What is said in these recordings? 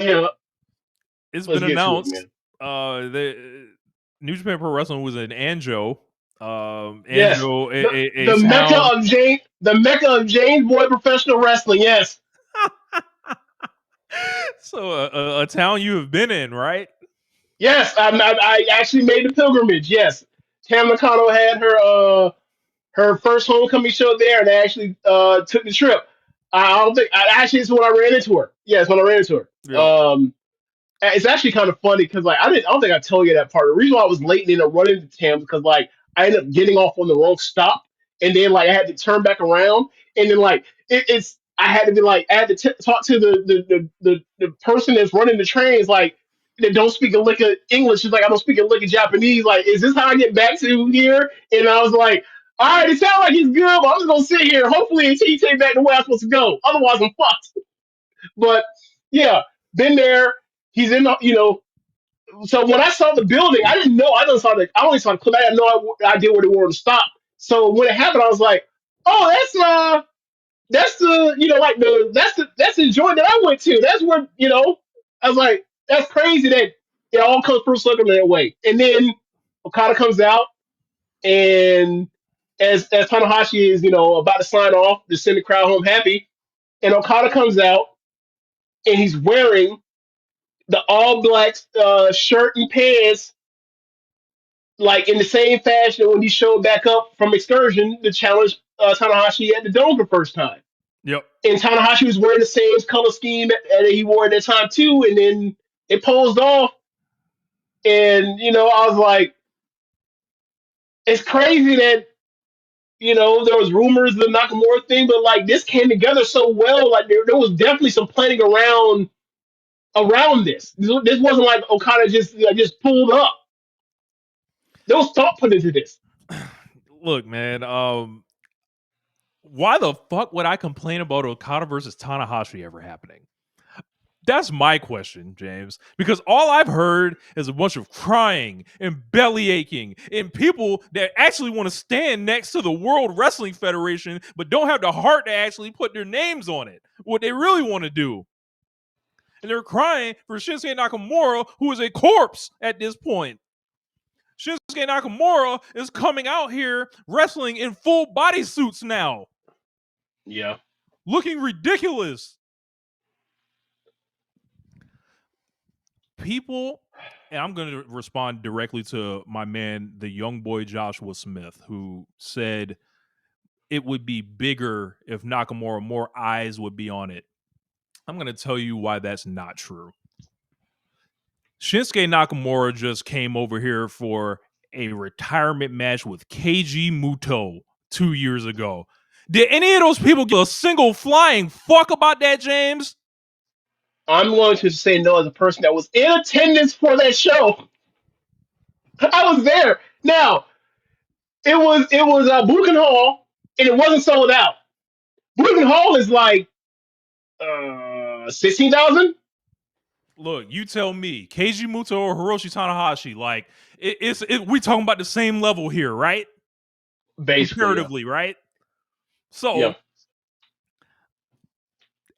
Yeah, It's let's been get to it, announced. man. The New Japan Pro Wrestling was in Anjo. Yes, Anjo, the a the mecca town. of James Boy Professional Wrestling. Yes, So a town you have been in, right? yes, I actually made the pilgrimage. Yes, Tam Nakano had her first homecoming show there, and I actually took the trip. I don't think actually it's when I ran into her. Yes, when I ran into her. Yeah. It's actually kind of funny because like I don't think I told you that part. The reason why I was late and ended up running into Tam because like I ended up getting off on the wrong stop, and then like I had to turn back around, and then like it's I had to be like I had to talk to the person that's running the trains like that don't speak a lick of English. She's like I don't speak a lick of Japanese. Like is this how I get back to here? And I was like. All right, it sounds like it's good, but I'm just gonna sit here. Hopefully, until you take me back to where I'm supposed to go. Otherwise, I'm fucked. But yeah, been there. He's in, so when I saw the building, I didn't know. I only saw the clip. I had no idea where they were to stop. So when it happened, I was like, "Oh, that's the, like that's the joint that I went to. That's where, I was like, that's crazy that it all comes from circle that way." And then Okada comes out, and as Tanahashi is, about to sign off to send the crowd home happy, and Okada comes out and he's wearing the all black shirt and pants, like in the same fashion when he showed back up from excursion to challenge Tanahashi at the Dome for the first time. Yep. And Tanahashi was wearing the same color scheme that he wore at that time too. And then it posed off, and I was like, it's crazy that there was rumors of the Nakamura thing, but like this came together so well. Like there was definitely some planning around this. This wasn't like Okada just pulled up. There was thought put into this. Look, man. Why the fuck would I complain about Okada versus Tanahashi ever happening? That's my question, James. Because all I've heard is a bunch of crying and belly aching and people that actually want to stand next to the World Wrestling Federation but don't have the heart to actually put their names on it. What they really want to do. And they're crying for Shinsuke Nakamura, who is a corpse at this point. Shinsuke Nakamura is coming out here wrestling in full bodysuits now, Yeah. looking ridiculous. People, and I'm going to respond directly to my man, the young boy Joshua Smith, who said it would be bigger if Nakamura, more eyes would be on it. I'm going to tell you why that's not true. Shinsuke Nakamura just came over here for a retirement match with Keiji Muto 2 years ago. Did any of those people give a single flying fuck about that, James? I'm going to say no as a person that was in attendance for that show. I was there. Now it was Budokan Hall, and it wasn't sold out. Budokan Hall is like 16,000. Look, you tell me, Keiji Muto or Hiroshi Tanahashi, like we talking about the same level here, right? Basically, yeah, Comparatively, right? yeah, So,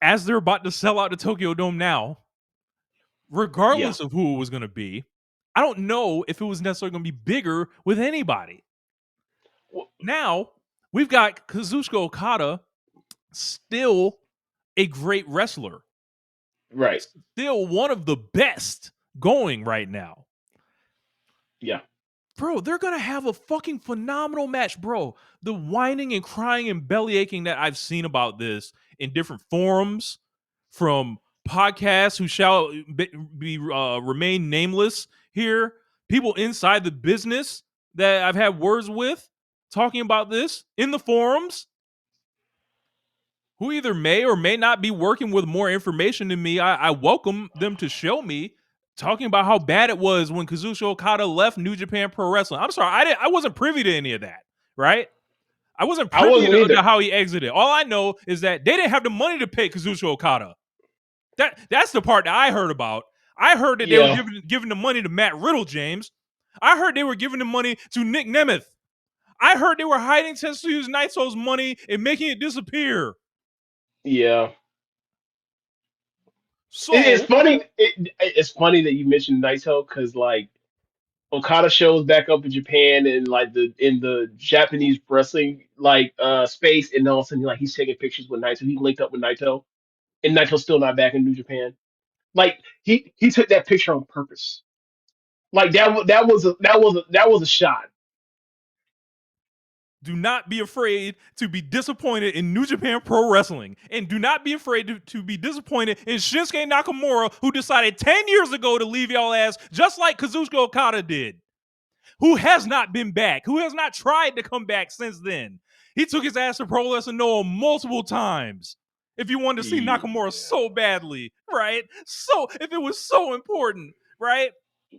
as they're about to sell out the Tokyo Dome now, yeah. regardless of who it was going to be, I don't know if it was necessarily going to be bigger with anybody. Now, we've got Kazuchika Okada, still a great wrestler, Right. still one of the best going right now. Yeah. Bro, they're going to have a fucking phenomenal match, bro. The whining and crying and belly aching that I've seen about this in different forums from podcasts who shall be remain nameless here, people inside the business that I've had words with talking about this in the forums, who either may or may not be working with more information than me. I welcome them to show me, talking about how bad it was when Kazuchika Okada left New Japan Pro Wrestling. I'm sorry, I wasn't privy to any of that, right? I wasn't I privy wasn't to either. how he exited. All I know is that they didn't have the money to pay Kazuchika Okada. That's the part that I heard about. I heard that they were Yeah. giving the money to Matt Riddle, James. I heard they were giving the money to Nick Nemeth. I heard they were hiding Tetsuya Naito's money and making it disappear. Yeah. It's So funny. It's funny that you mentioned Naito because like Okada shows back up in Japan and like the Japanese wrestling like space, and all of a sudden like he's taking pictures with Naito. He linked up with Naito, and Naito's still not back in New Japan. Like he took that picture on purpose. Like that was a shot. do not be afraid to be disappointed in New Japan Pro Wrestling. And do not be afraid to be disappointed in Shinsuke Nakamura, who decided 10 years ago to leave y'all ass, just like Kazuchika Okada did, who has not been back, who has not tried to come back since then. He took his ass to Pro Wrestling Noah multiple times. If you wanted to see Nakamura Yeah, so badly, right? So, if it was so important, right?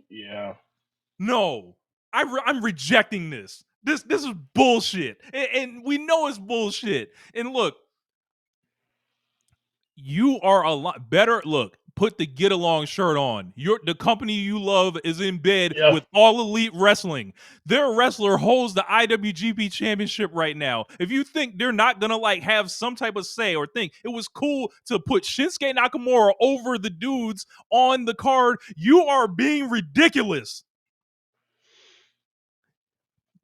yeah. No, I'm rejecting this. This is bullshit, and we know it's bullshit. And look, you are a lot better. Look, put the get along shirt on. The company you love is in bed Yeah. with All Elite Wrestling. Their wrestler holds the IWGP Championship right now. If you think they're not gonna like have some type of say or think it was cool to put Shinsuke Nakamura over the dudes on the card, you are being ridiculous.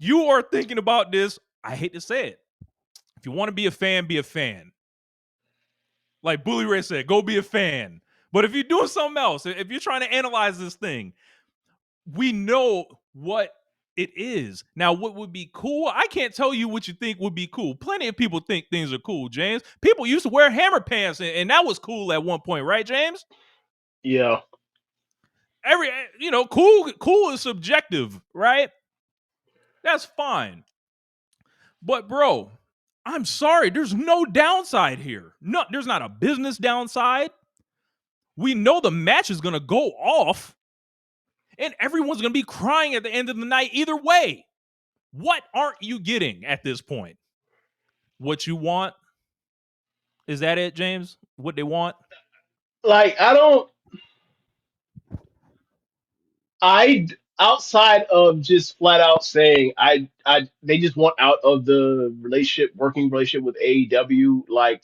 You are thinking about this. I hate to say it. If you want to be a fan, be a fan. Like Bully Ray said, go be a fan. But if you're doing something else, if you're trying to analyze this thing, we know what it is. Now, what would be cool? I can't tell you what you think would be cool. Plenty of people think things are cool, James. People used to wear hammer pants, and that was cool at one point, right, James? Yeah. Cool is subjective, right? That's fine. But bro, I'm sorry, there's no downside here. No, there's not a business downside. We know the match is gonna go off, and everyone's gonna be crying at the end of the night either way. What aren't you getting at this point? What you want? Is that it, James? What they want? Like I don't. I outside of just flat out saying they just want out of the relationship, working relationship with AEW. Like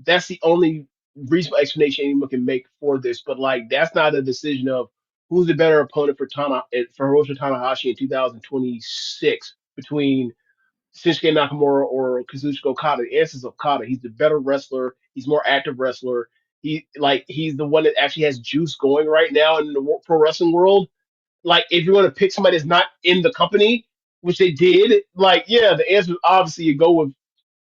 that's the only reasonable explanation anyone can make for this. But like that's not a decision of who's the better opponent for Hiroshi Tanahashi in 2026 between Shinsuke Nakamura or Kazuchika Okada. The answer is Okada. He's the better wrestler. He's more active wrestler. He's the one that actually has juice going right now in the pro wrestling world. Like if you want to pick somebody that's not in the company, which they did, like yeah, the answer is obviously you go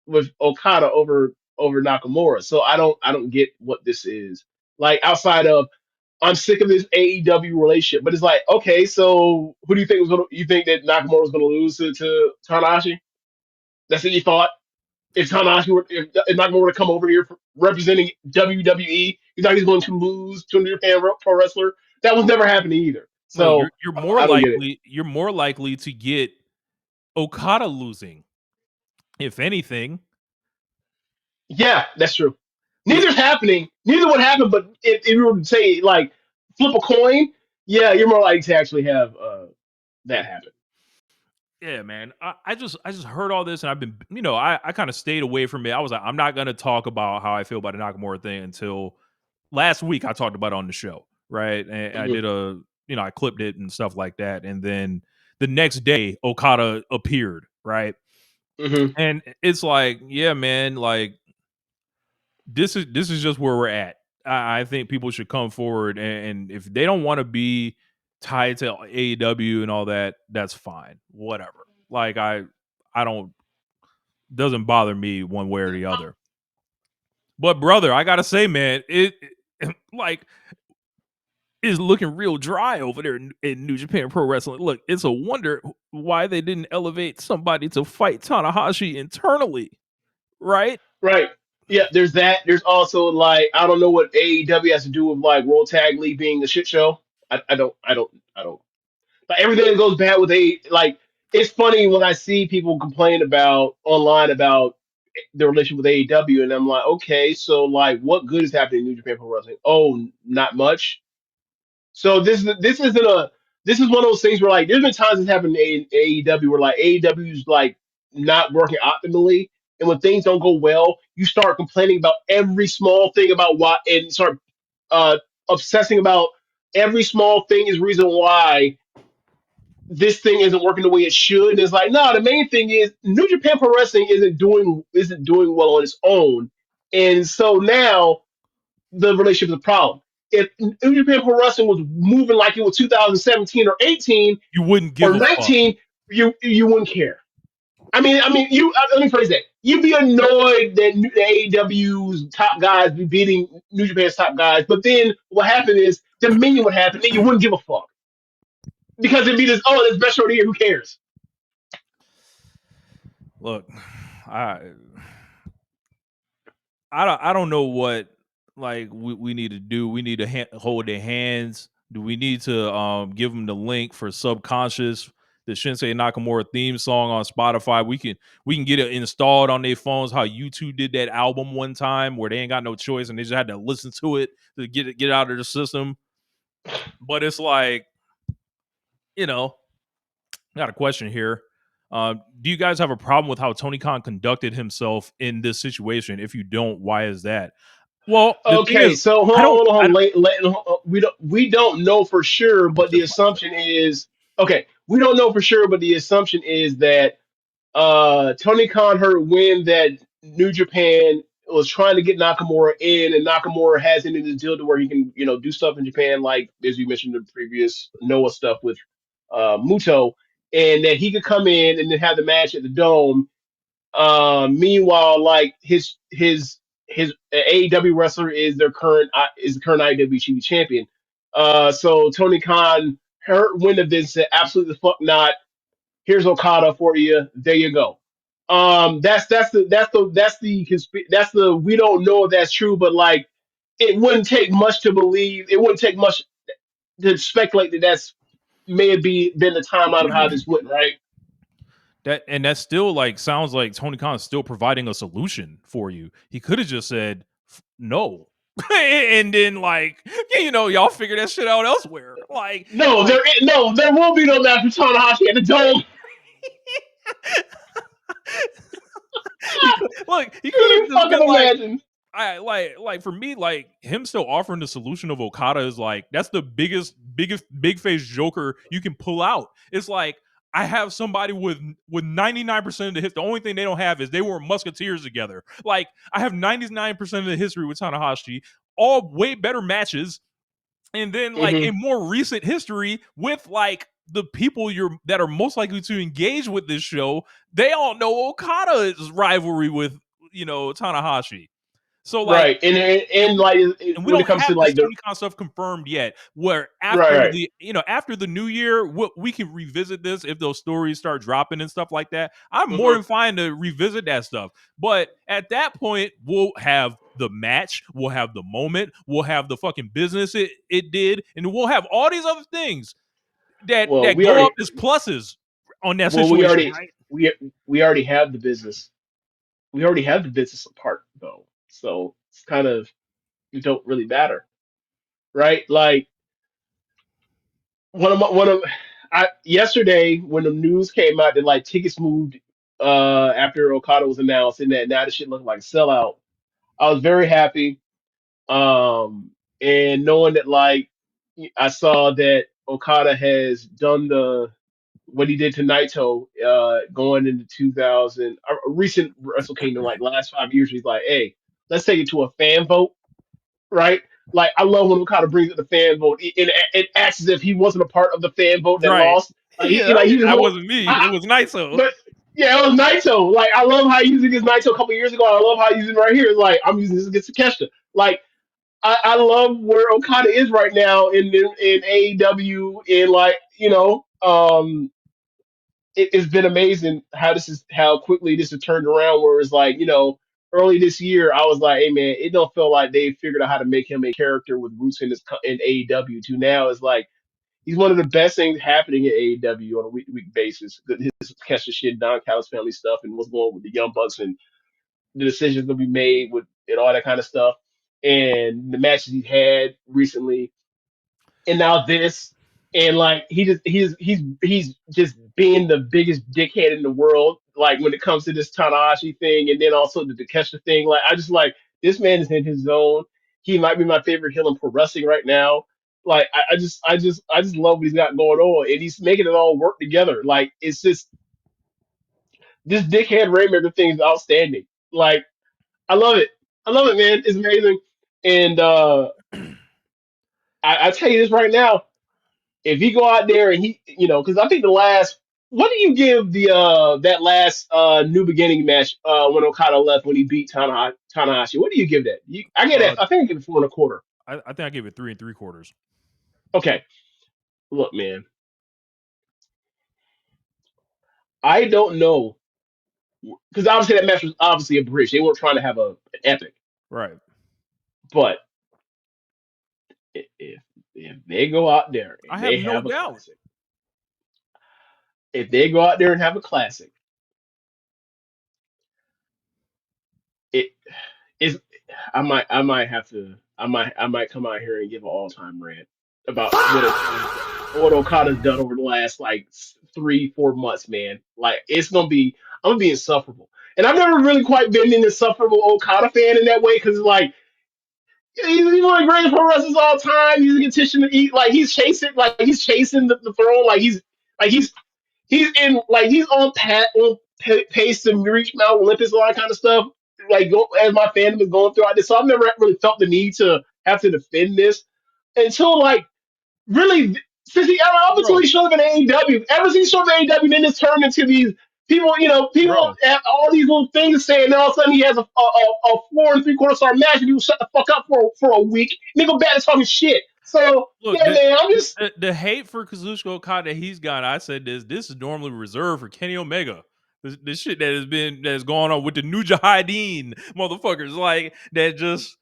with Okada over Nakamura. So I don't get what this is. Like outside of I'm sick of this AEW relationship, but it's like okay, so who do you think was gonna? You think that Nakamura was gonna lose to Tanahashi? That's what you thought. If Nakamura were to come over here representing WWE, you thought he was going to lose to a New Japan Pro wrestler. That was never happening either. Well, So I don't get it. you're more likely to get Okada losing, if anything. Yeah, that's true. It, Neither's happening. Neither would happen. But if you were to say like flip a coin, yeah, you're more likely to actually have that happen. yeah, man. I just heard all this, and I've been, I kind of stayed away from it. I was like, I'm not gonna talk about how I feel about the Nakamura thing until last week. I talked about it on the show, right? And I Hmm. did I clipped it and stuff like that. And then the next day, Okada appeared, right? Hmm. And it's like, yeah, man, like this is just where we're at. I think people should come forward, and if they don't want to be tied to AEW and all that, that's fine. Whatever. Like I don't doesn't bother me one way or the other. But brother, I gotta say, man, it like is looking real dry over there in New Japan Pro Wrestling. Look, it's a wonder why they didn't elevate somebody to fight Tanahashi internally, right? Right. Yeah, there's that. There's also like I don't know what AEW has to do with like World Tag League being a shit show. I don't. Like everything that goes bad with like it's funny when I see people complain about online about the relationship with AEW, and I'm like, okay, so like, what good is happening in New Japan Pro Wrestling? Oh, not much. So this is one of those things where like there's been times it's happened in AEW where like AEW's like not working optimally, and when things don't go well, you start complaining about every small thing about why and start uh, obsessing about every small thing is reason why this thing isn't working the way it should. And it's like, no, the main thing is New Japan Pro Wrestling isn't doing well on its own, and so now the relationship is a problem. If New Japan Pro Wrestling was moving like it was 2017 or 18 You wouldn't give or a fuck. 19, you wouldn't care. Let me phrase that. You'd be annoyed that the AEW's top guys be beating New Japan's top guys, but then what happened is Dominion would happen, and you wouldn't give a fuck because it'd be this. Oh, this best show of the year. Who cares? Look, I I don't know what like we need to do. We need to hold their hands. Do we need to give them the link for Subconscious, the Shinsuke Nakamura theme song on Spotify? We can get it installed on their phones. How U2 did that album one time where they ain't got no choice and they just had to listen to it to get it out of the system. But it's like, you know, I got a question here. Do you guys have a problem with how Tony Khan conducted himself in this situation? If you don't, why is that? Well, the thing Okay, is, so I don't. hold on, hold I on. don't We don't know for sure, but That's the just my assumption is okay. We don't know for sure, but the assumption is that Tony Khan heard wind that New Japan was trying to get Nakamura in, and Nakamura has him in this deal to where he can, do stuff in Japan, like as you mentioned the previous Noah stuff with Muto, and that he could come in and then have the match at the Dome. Meanwhile, like his AEW wrestler is the current IWGP champion. So Tony Khan heard wind of this and said, absolutely the fuck not. Here's Okada for you. There you go. That's the we don't know if that's true, but like it wouldn't take much to believe. It wouldn't take much to speculate that that's may have been the timeline of how this went, right? that still like sounds like Tony Khan is still providing a solution for you. He could have just said no. And then like y'all figure that shit out elsewhere. No, there will be no match with Tanahashi at the Dome. He Can could have you just fucking been like, imagine? I like for me, like him still offering the solution of Okada is like that's the biggest big face joker you can pull out. It's like I have somebody with 99% of the hits. The only thing they don't have is they were musketeers together. Like I have 99% of the history with Tanahashi, all way better matches, and then like Hmm. in more recent history with like the people that are most likely to engage with this show, they all know Okada's rivalry with Tanahashi. So like Right, and like and we when it don't comes to have this like the Tony Khan stuff confirmed yet. Where right, right. after the new year, we can revisit this if those stories start dropping and stuff like that. I'm more Hmm. than fine to revisit that stuff. But at that point, we'll have the match, we'll have the moment, we'll have the fucking business it did, and we'll have all these other things that Well, that go up as pluses on that well we situation, already right? we already have the business. We already have the business apart though, so it's kind of it don't really matter, right? Like one of I yesterday when the news came out that like tickets moved after Okada was announced and that now the shit looked like a sellout. I was very happy. And knowing that like I saw that Okada has done the what he did to Naito going into 2000 a recent Wrestle Kingdom like last 5 years. He's like, hey, let's take it to a fan vote, right? Like I love when Okada brings up the fan vote. It acts as if he wasn't a part of the fan vote that Right. lost. Yeah, He just that won't. wasn't me. I, It was nice though. but yeah, it was Naito. Like I love how he used it against Naito a couple years ago. I love how he's using it right here. It's like I'm using this against Takeshita. Like I love where Okada is right now in AEW. And like it's been amazing how quickly this has turned around. Where it's like early this year I was like, hey man, it don't feel like they figured out how to make him a character with roots in AEW. To now it's like he's one of the best things happening at AEW on a week to week basis. His Kesha shit, Don Callis family stuff, and what's going on with the Young Bucks and the decisions that we made with and all that kind of stuff, and the matches he had recently, and now this, and like he's just being the biggest dickhead in the world. Like when it comes to this Tanahashi thing, and then also the Takeshita thing, like I just like this man is in his zone, He might be my favorite heel in pro wrestling right now. Like I just love what he's got going on, and he's making it all work together. Like it's just this dickhead Rainmaker thing is outstanding. Like I love it. I love it, man. It's amazing. And I tell you this right now, if he go out there and he, because I think the last, what do you give the that last New Beginning match when Okada left when he beat Tanahashi? What do you give that? I get that. Uh, I think I give it 4.25. I think I gave it 3 3/4. Okay, look, man, I don't know because obviously that match was obviously a bridge. They weren't trying to have an epic, Right. but if they go out there I and have they no have a doubt. classic, if they go out there and have a classic, it is. I might come out here and give an all time rant about what Okada's done over the last like 3 4 months, man. Like I'm gonna be insufferable, and I've never really quite been an insufferable Okada fan in that way because like he's one of the greatest pro wrestlers of all time. He's a competition to eat, like he's chasing the throne, like he's in like he's on pace to reach Mount Olympus, all that kind of stuff. Like as my fandom is going throughout this, so I've never really felt the need to have to defend this until like really since up until Bro, he showed up in AEW. Ever since he showed up in AEW, then it's turned into these people. People bro. have all these little things saying. And all of a sudden he has a 4 3/4 star match, and people shut the fuck up for a week. And they go back to talking shit. So Look, yeah, man, I'm just the hate for Kazuchika Okada that he's got, I said this is normally reserved for Kenny Omega. This shit that has gone on with the New Jahideen motherfuckers, like that just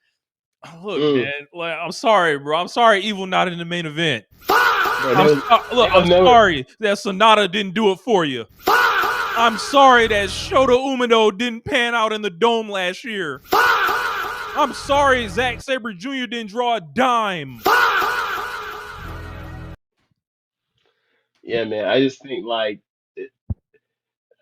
look, mm, man. Like I'm sorry, bro. I'm sorry, Evil not in the main event. bro. They I'm will never. sorry that Sonata didn't do it for you. I'm sorry that Shota Umino didn't pan out in the dome last year. I'm sorry Zack Sabre Jr. didn't draw a dime. Yeah, man. I just think like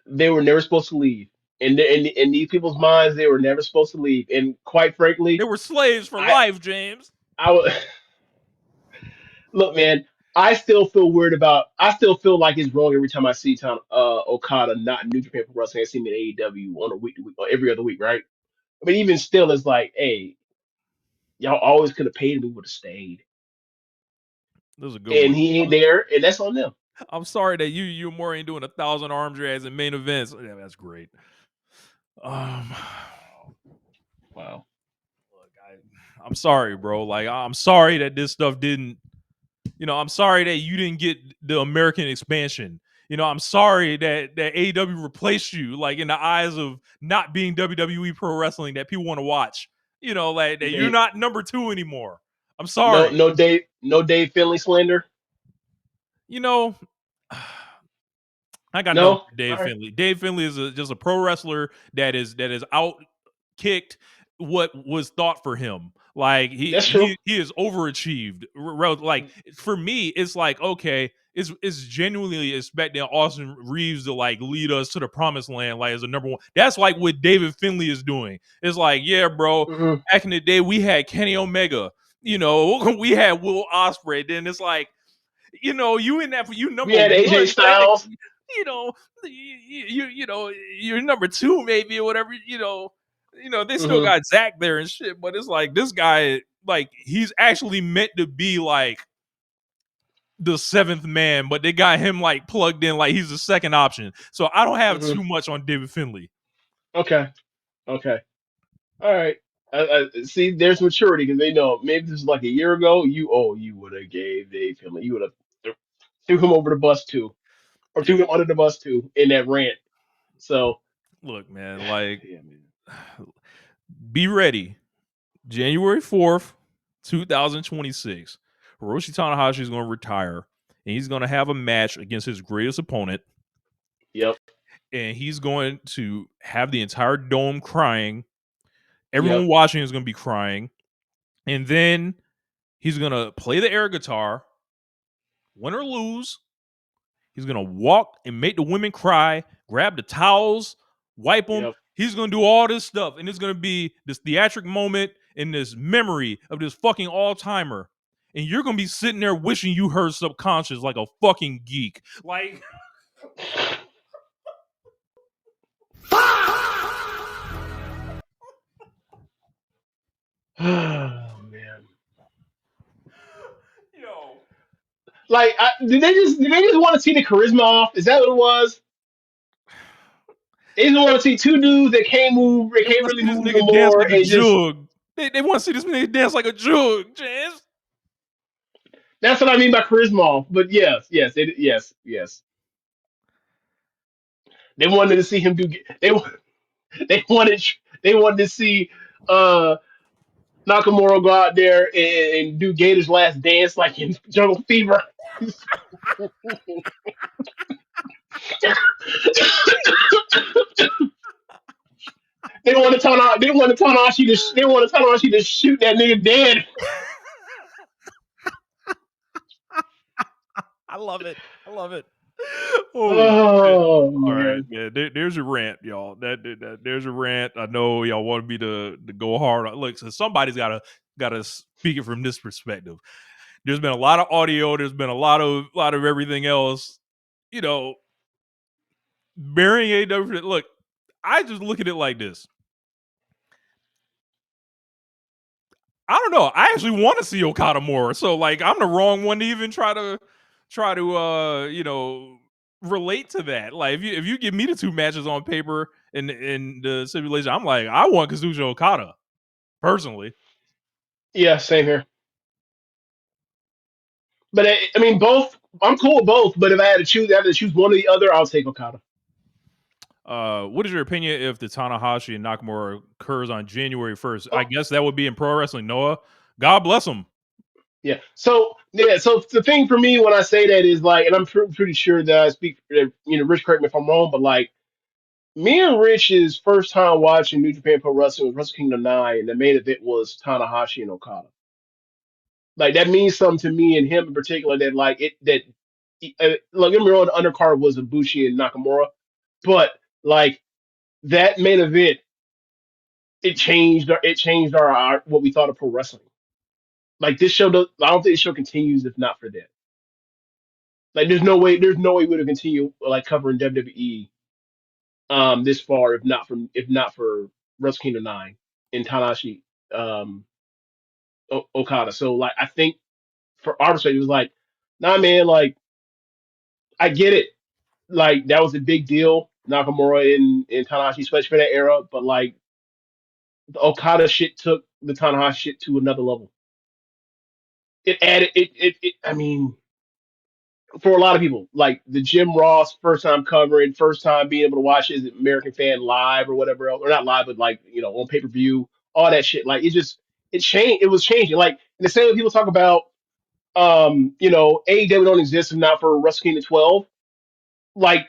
they were never supposed to leave. In these people's minds, they were never supposed to leave. And quite They frankly, were slaves for I life, James. I would look, man. I still feel like it's wrong every time I see Okada not in New Japan Pro Wrestling. I see him in AEW on a week to week or every other week, right? But even still, it's like, hey, y'all always could have paid him. He would have stayed. This is a good one. And he ain't there, and that's on them. I'm sorry that you more ain't doing 1,000 arm drags in main events. Yeah, that's great. Um, Wow. look, I'm sorry, bro. Like I'm sorry that this stuff didn't. I'm sorry that you didn't get the American expansion. I'm sorry that AEW replaced you, like in the eyes of not being WWE Pro Wrestling that people want to watch. Like that you're They not number two anymore. I'm no sorry. Dave Finley slander. You know, I got No, nothing all for Dave right, Finley. Dave Finley is just a pro wrestler that is out kicked what was thought for him. Like that's true. he is overachieved. Like for me, it's like okay, it's genuinely expecting Austin Reeves to like lead us to the promised land, like as a number one. That's like what David Finley is doing. It's like yeah, bro. Hmm. Back in the day, we had Kenny Omega. We had Will Ospreay. Then it's like you in that for you We number had AJ one Styles. technically, you know, you're number two maybe or whatever, they still Hmm. got Zach there and shit, but it's like this guy, like he's actually meant to be like the seventh man, but they got him like plugged in like he's the second option. So I don't have Hmm. too much on David Finley. Okay. Okay. All right. See, there's maturity because they know maybe this is like a year ago. You would have gave Dave Finley. You would have threw him over the bus too, or threw him under the bus too in that rant. So Look, man, like yeah, man. be ready. January 4th, 2026. Hiroshi Tanahashi is going to retire and he's going to have a match against his greatest opponent. Yep. And he's going to have the entire dome crying. Everyone Yep. watching is going to be crying. And then he's going to play the air guitar, win or lose. He's going to walk and make the women cry, grab the towels, wipe them. Yep. He's going to do all this stuff. And it's going to be this theatric moment. in this memory of this fucking all-timer, and you're gonna be sitting there wishing you heard Subconscious like a fucking geek. Like, Oh man. yo, Like, did they just want to see the charisma off? Is that what it was? They just want to see two dudes that can't move, they they can't want to really see this move no nigga dance more, like a and just jug. They want to see this nigga dance like a jug, Jazz. that's what I mean by charisma off. But yes, yes. They wanted to see him do. They wanted they wanted to see uh Nakamura go out there and do Gator's last dance like in Jungle Fever. They wanted Tanahashi to shoot that nigga dead. I love it. I love it. Oh shit. Oh All right, man. yeah. There's your rant, y'all. There's your rant. I know y'all wanted me to go hard. Look, so somebody's gotta speak it from this perspective. There's been a lot of audio. There's been a lot of everything else. You know, burying AW. Look, I just look at it like this. I don't know. I actually want to see Okada more. So like, I'm the wrong one to even try to relate to that. Like, if you give me the two matches on paper in the simulation, I'm like, I want Kazuchika Okada personally. Yeah, same here. But I mean, both. I'm cool with both. But if I had to choose one or the other, I'll take Okada. What is your opinion if the Tanahashi and Nakamura occurs on January 1st? I Oh, guess that would be in Pro Wrestling Noah. God bless them. yeah. So the thing for me when I say that is like, and I'm pretty sure that I speak. Rich, correct me if I'm wrong, but like me and Rich's first time watching New Japan Pro Wrestling was Wrestle Kingdom 9, and the main event was Tanahashi and Okada. Like that means something to me and him in particular. That like it that Like, get me wrong, the undercard was Ibushi and Nakamura, but like that main event, it changed our what we thought of pro wrestling. Like this show, I don't think the show continues if not for that. Like there's no way we would have continued like covering WWE this far if not for Wrestle Kingdom 9 and Tanahashi um Okada. So like I think for our perspective, it was like, nah, man, like I get it. Like that was a big deal, Nakamura and Tanahashi, especially for that era. But like the Okada shit took the Tanahashi shit to another level. It added it I mean, for a lot of people, like the Jim Ross first time covering, first time being able to watch it as an American fan live or whatever else, or not live, but like on pay per view, all that shit. Like it changed. It was changing. Like in the same way people talk about AEW don't exist if not for Wrestle Kingdom 12. Like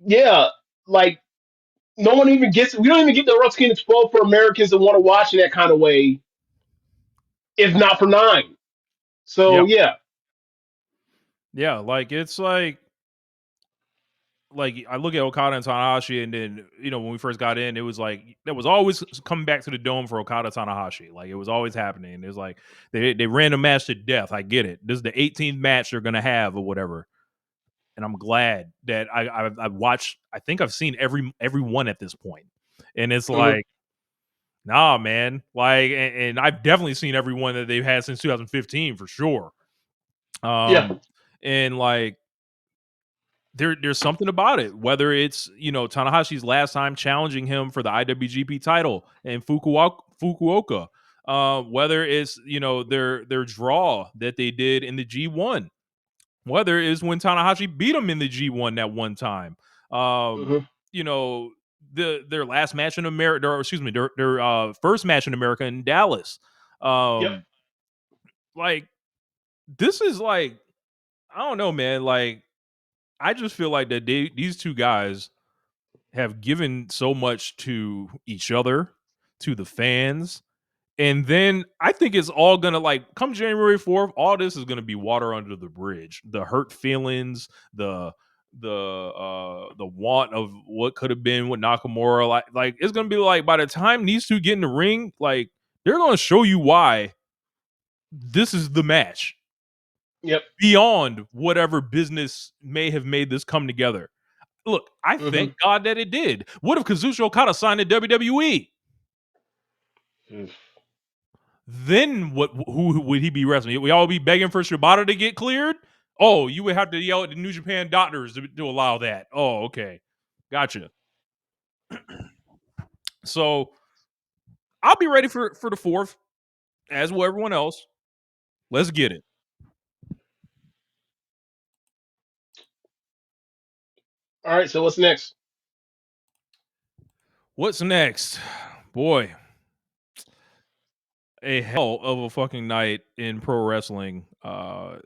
yeah, like no one even gets. We don't even get the Wrestle Kingdom 12 for Americans that want to watch in that kind of way, if not for 9. So Yeah, yeah, yeah. Like, it's like I look at Okada and Tanahashi, and then when we first got in, it was like that was always coming back to the dome for Okada Tanahashi. Like, it was always happening. It was like they ran a match to death. I get it. This is the 18th match they're gonna have or whatever, and I'm glad that I've watched. I think I've seen every one at this point, and it's hmm like, nah, man. Like, and I've definitely seen every one that they've had since 2015 for sure. yeah, And like, there's something about it. Whether it's Tanahashi's last time challenging him for the IWGP title in Fukuoka, whether it's their draw that they did in the G1, whether it's when Tanahashi beat him in the G1 that one time, um, hmm you know their last match in America, or excuse me, their first match in America in Dallas, yep, um, like this is like, I don't know, man, like I just feel like that these two guys have given so much to each other, to the fans. And then I think it's all gonna, like, come January 4th, all this is gonna be water under the bridge. The hurt feelings, the want of what could have been with Nakamura. Like it's gonna be like by the time these two get in the ring, like They're going to show you why this is the match. Yep. Beyond whatever business may have made this come together. Look, I thank God that it did. What if Kazuchika Okada signed to WWE? Then what? Who would he be wrestling? We all be begging for Shibata to get cleared. Oh, you would have to yell at the New Japan doctors to allow that. Oh, okay, gotcha. So I'll be ready for the 4th, as will everyone else. Let's get it. All right. So what's next? What's next? Boy, a hell of a fucking night in pro wrestling last